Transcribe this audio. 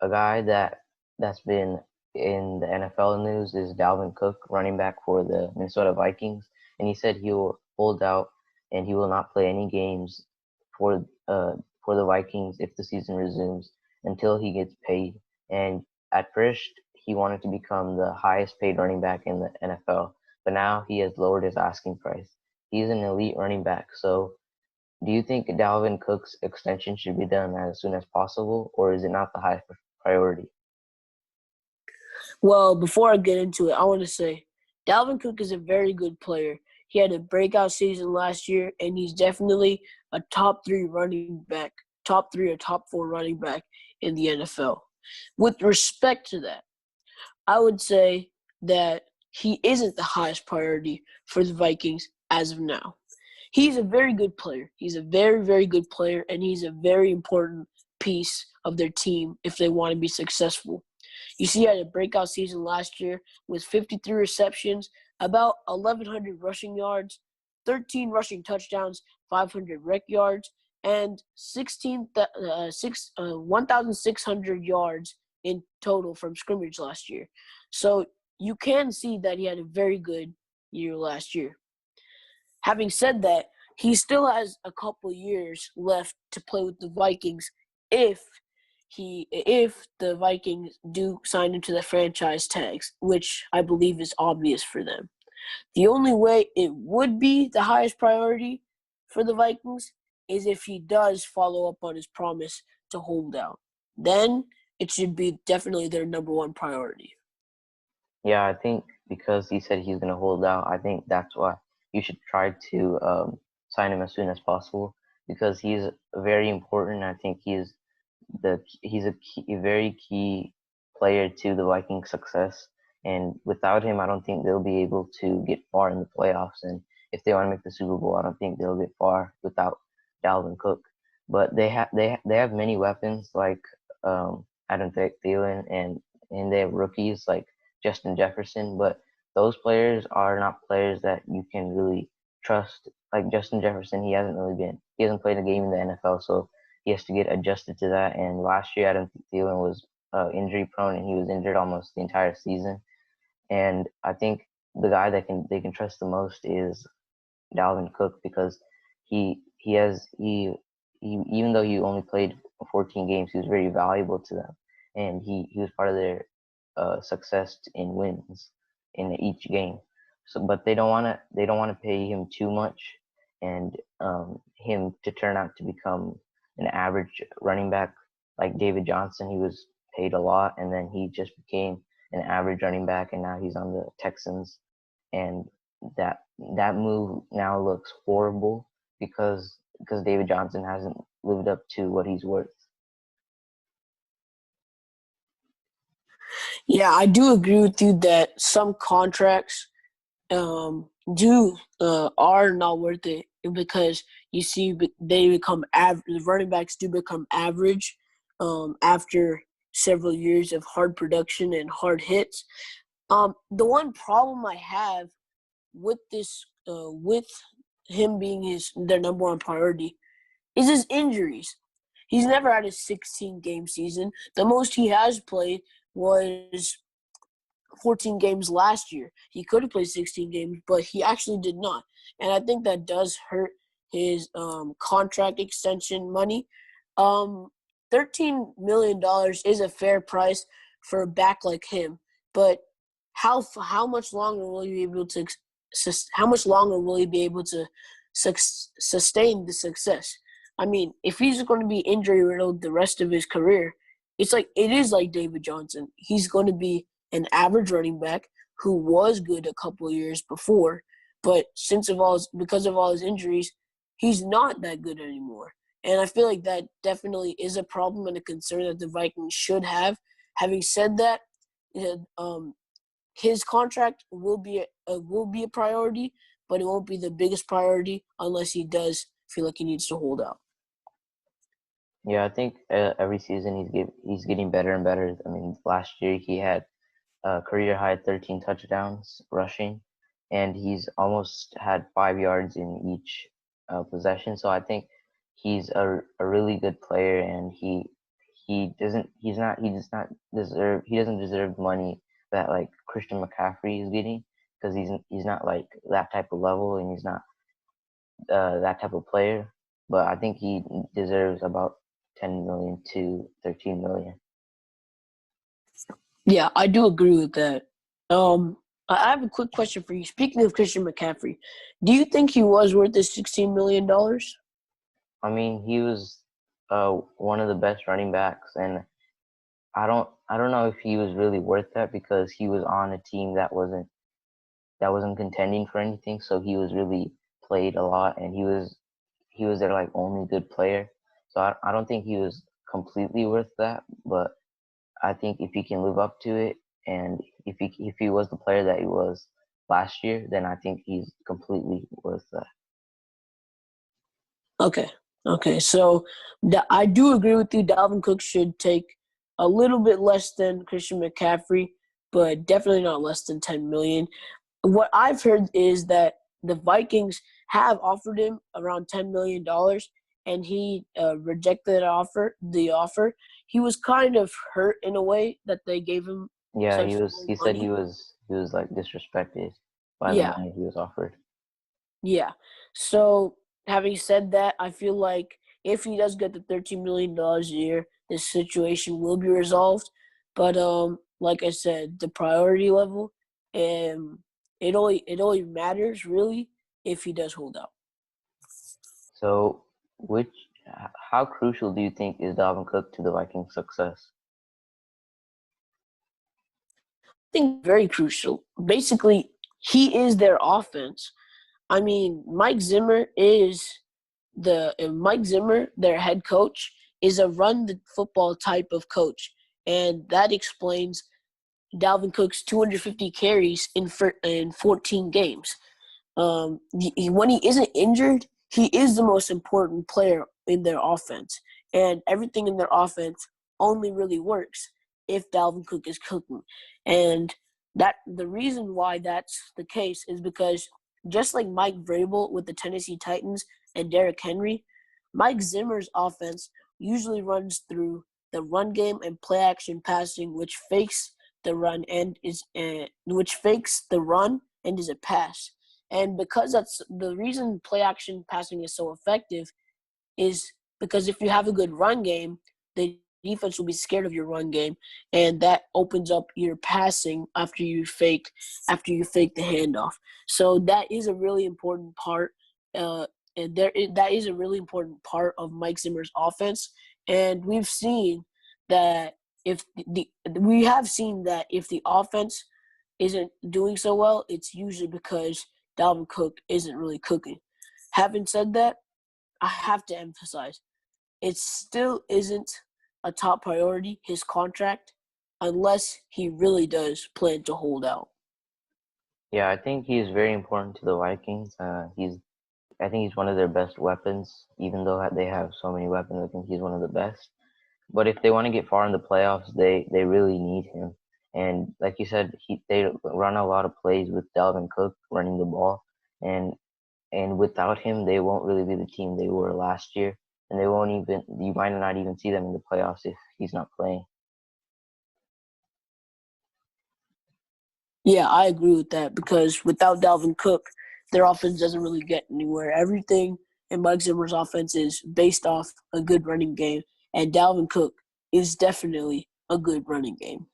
a guy that's been in the NFL news is Dalvin Cook, running back for the Minnesota Vikings, and he said he will hold out and he will not play any games for uh for the Vikings if the season resumes until he gets paid. And at first he wanted to become the highest paid running back in the NFL, but now he has lowered his asking price. He's an elite running back, so do you think Dalvin Cook's extension should be done as soon as possible, or is it not the highest priority? Well, before I get into it, I want to say Dalvin Cook is a very good player. He had a breakout season last year, and he's definitely a top three running back, top three or top four running back in the NFL. With respect to that, I would say that he isn't the highest priority for the Vikings as of now. He's a very good player. He's a very, very good player, and he's a very important piece of their team if they want to be successful. You see, he had a breakout season last year with 53 receptions, about 1,100 rushing yards, 13 rushing touchdowns, 500 rec yards, and 1,600 yards in total from scrimmage last year. So you can see that he had a very good year last year. Having said that, he still has a couple years left to play with the Vikings if the Vikings do sign into the franchise tags, which I believe is obvious for them. The only way it would be the highest priority for the Vikings is if he does follow up on his promise to hold out. Then it should be definitely their number one priority. Yeah, I think because he said he's going to hold out, I think that's why you should try to sign him as soon as possible because he's very important. I think he's a very key player to the Vikings' success, and without him, I don't think they'll be able to get far in the playoffs. And if they want to make the Super Bowl, I don't think they'll get far without Dalvin Cook. But they have many weapons like Adam Thielen, and they have rookies like Justin Jefferson. But those players are not players that you can really trust. Like Justin Jefferson, he hasn't played a game in the NFL, so he has to get adjusted to that. And last year, Adam Thielen was injury prone, and he was injured almost the entire season. And I think the guy that they can trust the most is Dalvin Cook because he has he even though he only played 14 games, he was very valuable to them, and he was part of their success in wins in each game. So, but they don't want to pay him too much, and him to turn out to become an average running back like David Johnson. He was paid a lot, and then he just became an average running back, and now he's on the Texans, and that that move now looks horrible because David Johnson hasn't lived up to what he's worth. Yeah, I do agree with you that some contracts do are not worth it because you see they become the running backs do become average after several years of hard production and hard hits. The one problem I have with this with him being their number one priority is his injuries. He's never had a 16-game season. The most he has played was 14 games last year. He could have played 16 games, but he actually did not. And I think that does hurt his contract extension money. $13 million is a fair price for a back like him, but how much longer will he be able to sustain the success? I mean, if he's going to be injury riddled the rest of his career, it is like David Johnson. He's going to be an average running back who was good a couple of years before, but because of all his injuries, he's not that good anymore. And I feel like that definitely is a problem and a concern that the Vikings should have. Having said that, his contract will be a priority, but it won't be the biggest priority unless he does feel like he needs to hold out. Yeah, I think every season he's getting better and better. I mean, last year he had career high 13 touchdowns rushing, and he's almost had 5 yards in each possession. So I think he's a really good player, and he doesn't. He's not. He does not deserve. He doesn't deserve money that like Christian McCaffrey is getting because he's not like that type of level and he's not that type of player. But I think he deserves about 10 million to 13 million. Yeah, I do agree with that. I have a quick question for you. Speaking of Christian McCaffrey, do you think he was worth the $16 million? I mean, he was one of the best running backs, and I don't know if he was really worth that because he was on a team that wasn't contending for anything, so he was really played a lot, and he was their like only good player. So I don't think he was completely worth that, but I think if he can live up to it, and if he was the player that he was last year, then I think he's completely worth that. Okay. Okay. So I do agree with you. Dalvin Cook should take a little bit less than Christian McCaffrey, but definitely not less than 10 million. What I've heard is that the Vikings have offered him around $10 million, and he rejected the offer. He was kind of hurt in a way that they gave him Yeah, such he was. low He said he money. was. He was like disrespected by the Yeah, money he was offered. yeah. So having said that, I feel like if he does get the $13 million a year, this situation will be resolved. But like I said, the priority level, um, it only matters really if he does hold out. So, how crucial do you think is Dalvin Cook to the Vikings' success? I think very crucial. Basically, he is their offense. I mean, Mike Zimmer, their head coach, is a run the football type of coach, and that explains Dalvin Cook's 250 carries in 14 games. When he isn't injured, he is the most important player in their offense, and everything in their offense only really works if Dalvin Cook is cooking. And that the reason why that's the case is because just like Mike Vrabel with the Tennessee Titans and Derrick Henry, Mike Zimmer's offense usually runs through the run game and play action passing, which fakes the run and is a pass. And because that's the reason play action passing is so effective is because if you have a good run game, the defense will be scared of your run game, and that opens up your passing after you fake the handoff. So that is a really important part, that is a really important part of Mike Zimmer's offense. And we have seen that if the offense isn't doing so well, it's usually because Dalvin Cook isn't really cooking. Having said that, I have to emphasize it still isn't a top priority, his contract, unless he really does plan to hold out. Yeah, I think he's very important to the Vikings. I think he's one of their best weapons, even though they have so many weapons. I think he's one of the best. But if they want to get far in the playoffs, they really need him. And like you said, they run a lot of plays with Dalvin Cook running the ball, and without him, they won't really be the team they were last year, and they won't even. You might not even see them in the playoffs if he's not playing. Yeah, I agree with that because without Dalvin Cook, their offense doesn't really get anywhere. Everything in Mike Zimmer's offense is based off a good running game, and Dalvin Cook is definitely a good running game.